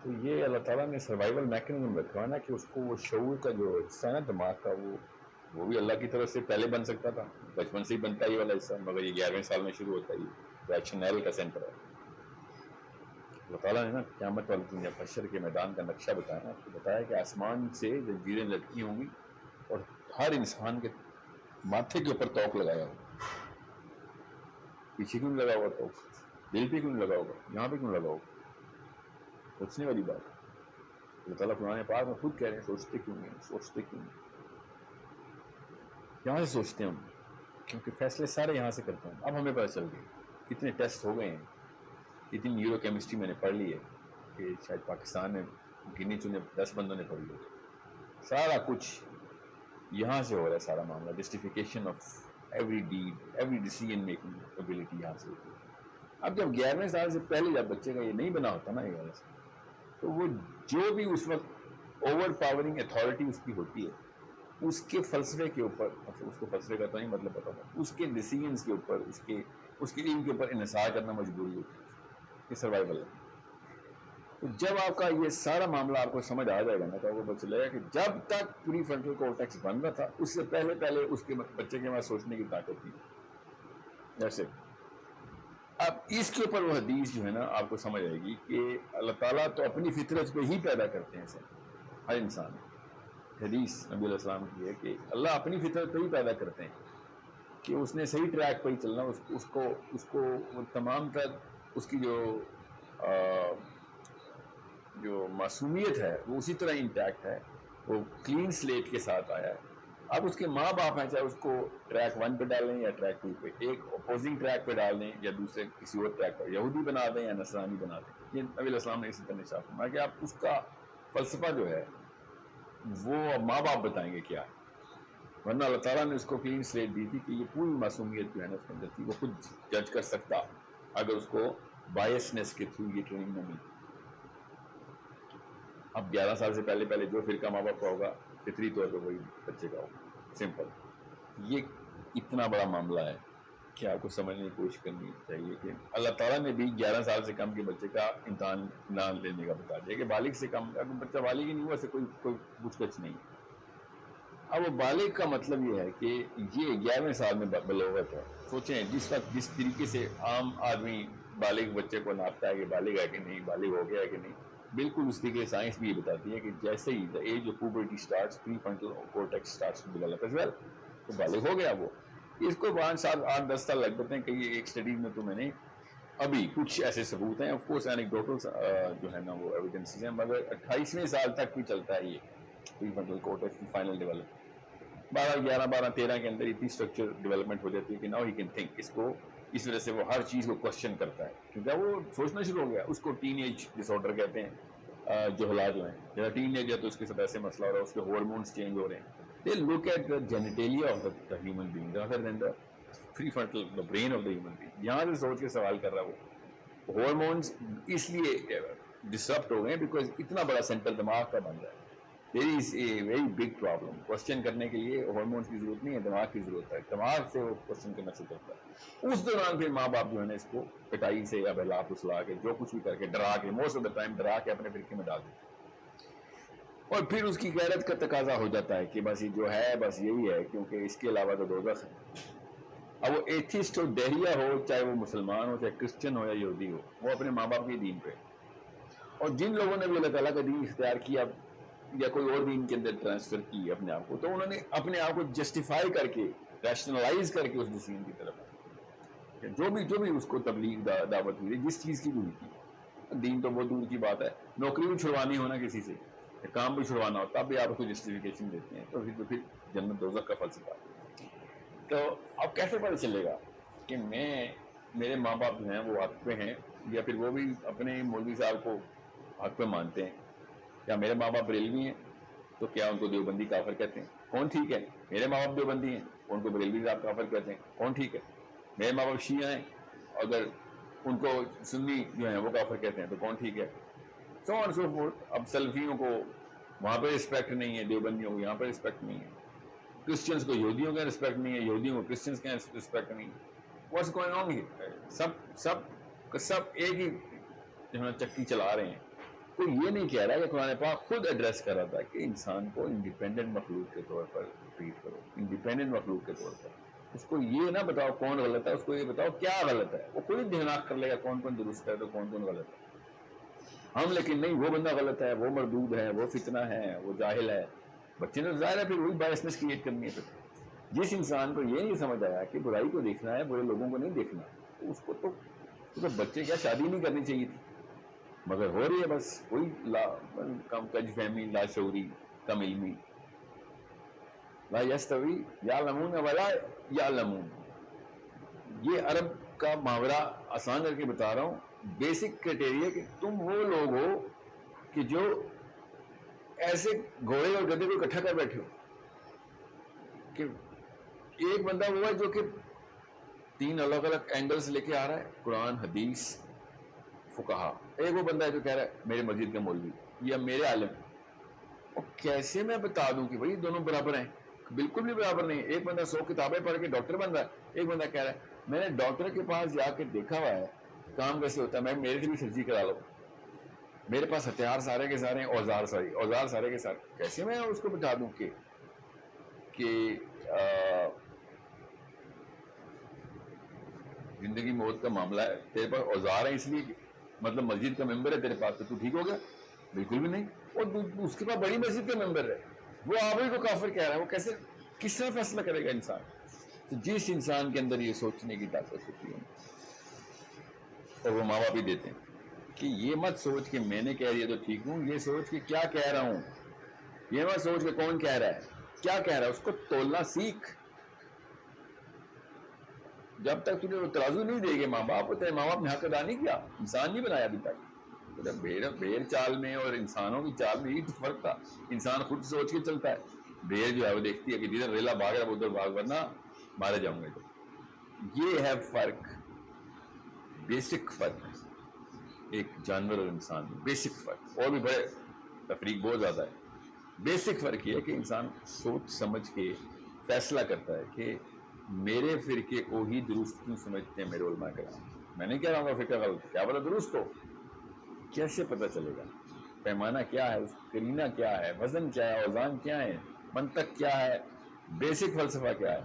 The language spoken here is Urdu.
تو یہ اللہ تعالیٰ نے سروائیول میکنزم رکھا ہے نا کہ اس کو وہ شعور کا جو حصہ ہے نا دماغ کا وہ بھی اللہ کی طرف سے پہلے بن سکتا تھا، بچپن سے ہی بنتا ہے یہ والا حصہ، مگر یہ 11ویں سال میں شروع ہوتا ہے، یہ ریشنل کا سینٹر ہے۔ اللہ تعالیٰ نے نا قیامت والے دن جب حشر کے میدان کا نقشہ بتایا نا تو بتایا کہ آسمان سے زنجیریں لٹکی ہوں گی اور ہر انسان کے ماتھے کے اوپر توق لگایا ہوگا۔ پیچھے کیوں لگا ہوا توق؟ دل پہ کیوں لگا ہوگا؟ یہاں پہ کیوں لگا ہوگا؟ سوچنے والی بات ہے۔ اللہ تعالیٰ قرآن پاک میں خود کہہ رہے ہیں سوچتے کیوں نہیں، سوچتے کیوں نہیں؟ یہاں سے سوچتے ہیں ہم، کیونکہ فیصلے سارے یہاں سے کرتے ہیں۔ اب ہمیں پتہ چل گئی، کتنے ٹیسٹ ہو گئے ہیں، اتنی نیورو کیمسٹری میں نے پڑھ لی ہے کہ شاید پاکستان میں گنے چنے 10 بندوں نے پڑھ لی ہے۔ سارا کچھ یہاں سے ہو رہا ہے، سارا معاملہ justification of every deed, every decision making ability یہاں سے ہوتی ہے۔ اب جب 11ویں سال سے پہلے جب بچے کا یہ نہیں بنا ہوتا نا 11 سال، تو وہ جو بھی اس وقت اوور پاورنگ اتھارٹی اس کی ہوتی ہے، اس کے فلسفے کے اوپر، مطلب اس کو فلسفے کا تو نہیں مطلب پتا تھا، اس کے ڈیسیجنس کے اوپر، اس کے علم کے اوپر انحصار کرنا مجبوری ہوتی ہے، یہ سروائیول ہے۔ تو جب آپ کا یہ سارا معاملہ آپ کو سمجھ آ جائے گا نا تو آپ کو پتہ چلے گا کہ جب تک پری فرنٹل کورٹیکس بن رہا تھا اس سے پہلے اس کے بچے کے پاس سوچنے کی طاقت تھی۔ جیسے اب اس کے اوپر وہ حدیث جو ہے نا آپ کو سمجھ آئے گی کہ اللہ تعالیٰ تو اپنی فطرت پہ ہی پیدا کرتے ہیں سب، ہر انسان۔ حدیث نبی علیہ السلام کی ہے کہ اللہ اپنی فطرت پہ ہی پیدا کرتے ہیں کہ اس نے صحیح ٹریک پہ ہی چلنا، اس کو تمام تر اس کی جو معصومیت ہے وہ اسی طرح انٹیکٹ ہے، وہ کلین سلیٹ کے ساتھ آیا ہے۔ اب اس کے ماں باپ ہیں، چاہے اس کو ٹریک 1 پہ ڈالیں یا ٹریک 2 پہ، ایک اپوزنگ ٹریک پہ ڈال دیں یا دوسرے کسی اور ٹریک پر، یہودی بنا دیں یا نصرانی بنا دیں، یہ نبی علیہ السلام نے اسی طرح نشان فرمایا کہ آپ اس کا فلسفہ جو ہے وہ ماں باپ بتائیں گے کیا ہے، ورنہ اللہ تعالیٰ نے اس کو کلین سلیٹ دی تھی کہ یہ پوری معصومیت جو ہے نا اس کے اندر تھی، وہ خود جج کر سکتا اگر اس کو بائسنس کے تھرو یہ ٹریننگ نہ ملتی۔ اب 11 سال سے پہلے جو فرقہ ماں باپ کا ہوگا فطری طور پہ وہی بچے کا ہوگا، سمپل۔ یہ اتنا بڑا معاملہ ہے کہ آپ کو سمجھنے کی کوشش کرنی چاہیے کہ اللہ تعالیٰ نے بھی 11 سال سے کم کے بچے کا امتحان نہ لینے کا بتا دیا کہ بالغ سے کم کا بچہ بالغ ہی نہیں ہوا، سے کوئی پوچھ گچھ نہیں۔ اب وہ بالغ کا مطلب یہ ہے کہ یہ 11ویں سال میں بلوغت ہے۔ سوچیں جس وقت جس طریقے سے عام آدمی بالغ بچے کو ناپتا ہے کہ بالغ ہے کہ نہیں، بالغ ہو گیا ہے کہ نہیں، بالکل اس طریقے سائنس بھی یہ بتاتی ہے کہ جیسے ہی the age of puberty starts, prefrontal cortex starts to develop as well، تو بالغ ہو گیا وہ۔ اس کو 5 سال 8-10 سال لگ پڑتے ہیں کہ یہ ایک سٹڈیز میں تو میں نے ابھی کچھ ایسے ثبوت ہیں، آف کورس اینیکڈوٹل جو ہے نا وہ ایویڈنسز ہیں، مگر 28ویں سال تک بھی چلتا ہے یہ پری فرنٹل کورٹیکس کی فائنل ڈیولپمنٹ۔ 12 11 12 13 کے اندر اتنی اسٹرکچر ڈیولپمنٹ ہو جاتی ہے کہ ناؤ ہی کین تھنک، اس کو اس وجہ سے وہ ہر چیز کو کوشچن کرتا ہے کیونکہ وہ سوچنا شروع ہو گیا۔ اس کو ٹین ایج ڈس آرڈر کہتے ہیں، جوہلا جو ہیں، جب ٹین ایج ہے تو اس کے ساتھ ایسے مسئلہ ہو رہا ہے، اس کے ہارمونس چینج ہو رہے ہیں۔ They look at the genitalia of the human being rather than the prefrontal, the brain of the human being۔ یہاں سے سوچ کے سوال کر رہا ہے وہ ہارمونس اس لیے ڈسرپٹ ہو گئے بیکاز اتنا بڑا سینٹر دماغ کا بن رہا ہے۔ There is a very big problem. Question کرنے کے لیے ہارمونس کی ضرورت نہیں ہے، دماغ کی ضرورت ہے، دماغ سے وہ کوشچن کرنا شروع کرتا ہے۔ اس دوران پھر ماں باپ جو ہے نا اس کو پٹائی سے یا بہلا پھسلا کے جو کچھ بھی کر کے ڈرا کے، موسٹ آف دا ٹائم ڈرا کے اپنے فرقے میں ڈال دیتے ہیں، اور پھر اس کی غیرت کا تقاضا ہو جاتا ہے کہ بس یہ جو ہے بس یہی ہے، کیونکہ اس کے علاوہ تو دوزخ ہے۔ اب وہ ایتھسٹ ہو، دہریہ ہو، چاہے وہ مسلمان ہو، چاہے کرسچن ہو یا یہودی ہو، وہ اپنے ماں باپ کے دین پہ، اور جن لوگوں نے بھی اللہ تعالیٰ کا دین اختیار کیا یا کوئی اور دین کے اندر ٹرانسفر کی اپنے آپ کو، تو انہوں نے اپنے آپ کو جسٹیفائی کر کے، ریشنلائز کر کے اس ڈیسیجن کی طرف جو بھی اس کو تبلیغ دعوت ہوئی جس چیز کی بھی ہوئی تھی، دین تو بہت دور کی بات ہے، نوکری بھی چھڑوانی ہونا کسی سے، کام بھی چھڑوانا ہوتا، اب بھی آپ کو جسٹیفیکیشن دیتے ہیں، تو پھر جنت دوزخ کا فلسفہ۔ تو اب کیسے پتہ چلے گا کہ میرے ماں باپ جو ہیں وہ حق پہ ہیں، یا پھر وہ بھی اپنے مولوی صاحب کو حق پہ مانتے ہیں؟ کیا میرے ماں باپ بریلوی ہیں تو کیا ان کو دیوبندی کافر کہتے ہیں؟ کون ٹھیک ہے؟ میرے ماں باپ دیوبندی ہیں، ان کو بریلوی صاحب کافر کہتے ہیں، کون ٹھیک ہے؟ میرے ماں باپ شیعہ ہیں، اگر ان کو سنی جو ہیں وہ کافر کہتے ہیں تو کون ٹھیک ہے؟ سو آن سو فورتھ۔ اب سلفیوں کو وہاں پہ رسپیکٹ نہیں ہے، دیوبندیوں کو یہاں پہ رسپیکٹ نہیں ہے، کرسچنس کو یہودیوں کا رسپیکٹ نہیں ہے، یہودیوں کو کرسچنس کا رسپیکٹ نہیں ہے۔ What's going on here? سب ایک ہی جو ہے چکی چلا رہے ہیں، کوئی یہ نہیں کہہ رہا کہ قرآن پاک خود ایڈریس کر رہا تھا کہ انسان کو انڈیپینڈنٹ مخلوق کے طور پر ٹریٹ کرو، انڈیپینڈنٹ مخلوق کے طور پر. اس کو یہ نہ بتاؤ کون غلط ہے، اس کو یہ بتاؤ کیا غلط ہے. وہ خود ہی دھیانات کر لے گا کون کون درست ہے تو کون کون غلط ہے. ہم لیکن نہیں، وہ بندہ غلط ہے، وہ مردود ہے، وہ فتنہ ہے، وہ جاہل ہے. بچے نے ظاہر ہے پھر وہی بائسنس کریٹ کرنی ہے. پھر جس انسان کو یہ نہیں سمجھ آیا کہ برائی کو دیکھنا ہے، برے لوگوں کو نہیں دیکھنا، اس کو تو بچے کیا شادی نہیں کرنی چاہیے تھی، مگر ہو رہی ہے. بس کوئی کم کج فہمی، لاشعوری، کم علمی. لا یستوی یعلمون ولا یعلمون، یہ عرب کا محاورہ آسان کر کے بتا رہا ہوں. بیسک کرائٹیریا کہ تم وہ لوگ ہو کہ جو ایسے گھوڑے اور گدھے کو اکٹھا کر بیٹھے ہو کہ ایک بندہ وہ ہے جو کہ 3 الگ الگ اینگلز لے کے آ رہا ہے، قرآن، حدیث، فقہا. ایک وہ بندہ ہے جو کہہ رہا ہے میرے مسجد کا مولوی یا میرے عالم. اور کیسے میں بتا دوں کہ بھائی دونوں برابر ہیں؟ بالکل بھی برابر نہیں. ایک بندہ 100 کتابیں پڑھ کے ڈاکٹر بن رہا ہے، ایک بندہ کہہ رہا ہے میں نے ڈاکٹر کے پاس جا کے دیکھا ہوا ہے کام کیسے ہوتا ہے، میں میرے سے بھی سرجری کرا لوں، میرے پاس ہتھیار سارے کے سارے ہیں، اوزار سارے کے سارے. کیسے میں اس کو بتا دوں کہ زندگی موت کا معاملہ ہے، تیرے پاس اوزار ہے اس لیے مطلب مسجد کا ممبر ہے تیرے پاس تو ٹھیک ہو گیا؟ بالکل بھی نہیں. اور اس کے پاس بڑی مسجد کا ممبر ہے، وہ آپ ہی کو کافر کہہ رہا ہے. وہ کیسے، کس طرح فیصلہ کرے گا انسان؟ تو جس انسان کے اندر یہ سوچنے کی طاقت ہوتی ہے، اور وہ ماں باپ بھی دیتے ہیں کہ یہ مت سوچ کہ میں نے کہہ دیا تو ٹھیک ہوں، یہ سوچ کہ کیا کہہ رہا ہوں. یہ مت سوچ کہ کون کہہ رہا ہے، کیا کہہ رہا ہے، اس کو تولنا سیکھ. جب تک تجھے وہ ترازو نہیں دے گے ماں باپ، تیرے ماں باپ نے حق ادا نہیں کیا، انسان نہیں بنایا ابھی تک. بھیڑ چال میں اور انسانوں کی چال میں یہ فرق تھا. انسان خود سوچ کے چلتا ہے، بھیڑ جو ہے وہ دیکھتی ہے کہ جدھر ریلا بھاگ رہا ہے ادھر بھاگ، ورنہ مارے جاؤں گے. تو یہ ہے فرق، بیسک فرق ایک جانور اور انسان میں. بیسک فرق، اور بھی بڑے تفریق بہت زیادہ ہے. بیسک فرق یہ ہے کہ انسان سوچ سمجھ کے فیصلہ کرتا ہے کہ میرے فرقے کو ہی درست کیوں سمجھتے ہیں میرے علماء کرام. میں نہیں کہہ رہا ہوں فرقہ غلط، کیا پتہ درست ہو. کیسے پتہ چلے گا؟ پیمانہ کیا ہے، اس قرینہ کیا ہے، وزن کیا ہے، اوزان کیا ہے، منطق کیا ہے، بیسک فلسفہ کیا ہے.